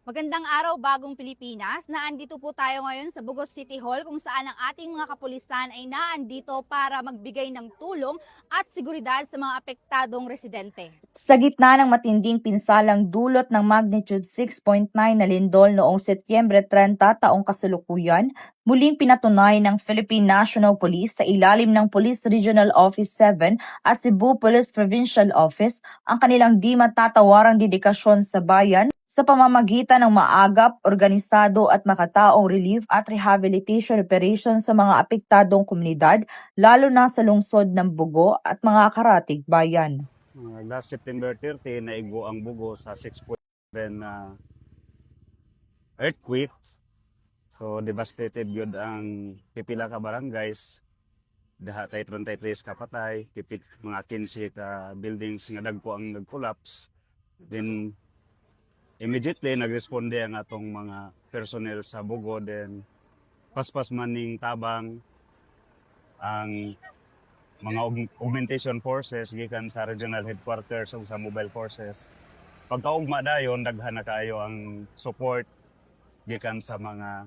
Magandang araw, bagong Pilipinas. Naandito po tayo ngayon sa Bugos City Hall kung saan ang ating mga kapulisan ay naandito para magbigay ng tulong at seguridad sa mga apektadong residente. Sa gitna ng matinding pinsalang dulot ng magnitude 6.9 na lindol noong Setyembre 30 taong kasalukuyan, muling pinatunay ng Philippine National Police sa ilalim ng Police Regional Office 7 at Cebu Police Provincial Office ang kanilang di matatawarang dedikasyon sa bayan sa pamamagitan ng maagap, organisado at makataong relief at rehabilitation operations sa mga apektadong komunidad, lalo na sa lungsod ng Bugo at mga karatig bayan. Last September 30, naigo ang Bugo sa 6.7 na earthquake. So, devastated yun ang pipila ka barangays. Daha tayo 33 ka patay, pipit mga 15 ka buildings nga dagpo ang nag-collapse. Then, immediately, nagresponde ang atong mga personnel sa Bugo. Then, paspas maning tabang ang mga augmentation forces gikan sa regional headquarters ug sa mobile forces. Pagkaugma dayon, daghan na kaayo ang support gikan sa mga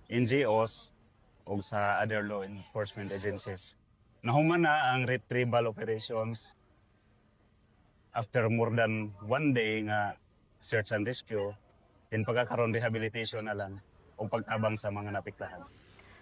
NGOs o sa other law enforcement agencies. Nahuman na ang retrieval operations after more than 1 day nga search and rescue, then pagkakaroon rehabilitation na lang o pagtabang sa mga napiktahan.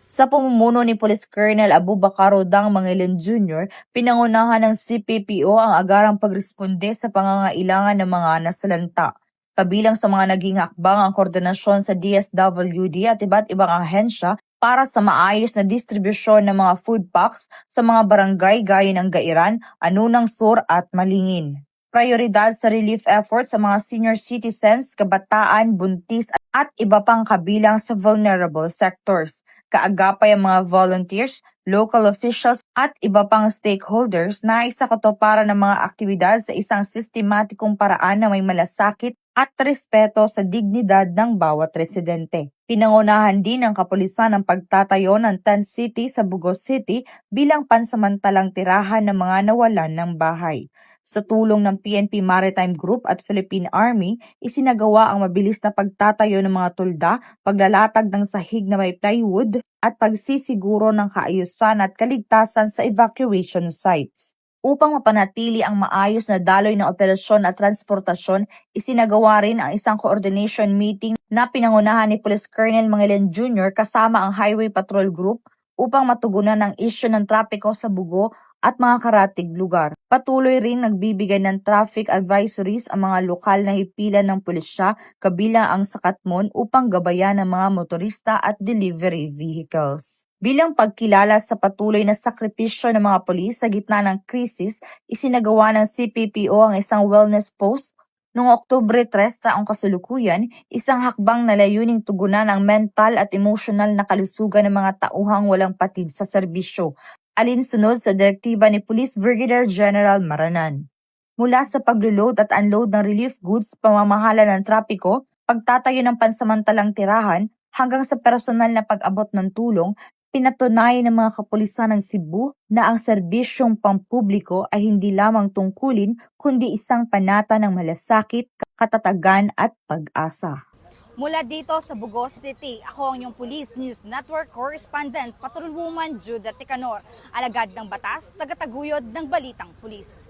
Sa pamumuno ni Police Colonel Abubakar Rodang Mangilan Jr., pinangunahan ng CPPO ang agarang pagresponde sa pangangailangan ng mga nasalanta. Kabilang sa mga naging hakbang ang koordinasyon sa DSWD at iba't ibang ahensya para sa maayos na distribusyon ng mga food packs sa mga barangay gaya ng Gairan, Anunang Sur at Malingin. Prioridad sa relief efforts sa mga senior citizens, kabataan, buntis at iba pang kabilang sa vulnerable sectors. Kaagapay ang mga volunteers, local officials at iba pang stakeholders na isakatuparan ng mga aktibidad sa isang sistematikong paraan na may malasakit at respeto sa dignidad ng bawat residente. Pinangunahan din ng kapulisan ang pagtatayo ng tent city sa Bugos City bilang pansamantalang tirahan ng mga nawalan ng bahay. Sa tulong ng PNP Maritime Group at Philippine Army, isinagawa ang mabilis na pagtatayo ng mga tulda, paglalatag ng sahig na may plywood, at pagsisiguro ng kaayusan at kaligtasan sa evacuation sites. Upang mapanatili ang maayos na daloy ng operasyon at transportasyon, isinagawa rin ang isang coordination meeting na pinangunahan ni Police Colonel Mangilan Jr. kasama ang Highway Patrol Group upang matugunan ang isyu ng trapiko sa Bugo at mga karatig lugar. Patuloy rin nagbibigay ng traffic advisories ang mga lokal na hipilan ng pulisya kabilang ang Sakatmon upang gabayan ang mga motorista at delivery vehicles. Bilang pagkilala sa patuloy na sakripisyo ng mga pulis sa gitna ng krisis, isinagawa ng CPPO ang isang wellness post noong Oktubre 3 taong kasalukuyan, isang hakbang na layuning tugunan ang mental at emosyonal na kalusugan ng mga tauhang walang patid sa serbisyo, alinsunod sa direktiba ni Police Brigadier General Maranan. Mula sa paglo-load at unload ng relief goods, pamamahala ng trapiko, pagtatayo ng pansamantalang tirahan, hanggang sa personal na pag-abot ng tulong, pinatunayan ng mga kapulisan ng Cebu na ang serbisyong pampubliko ay hindi lamang tungkulin kundi isang panata ng malasakit, katatagan at pag-asa. Mula dito sa Bugos City, ako ang inyong Police News Network Correspondent, Patrolwoman Judah Ticanor, alagad ng batas, tagataguyod ng Balitang Pulis.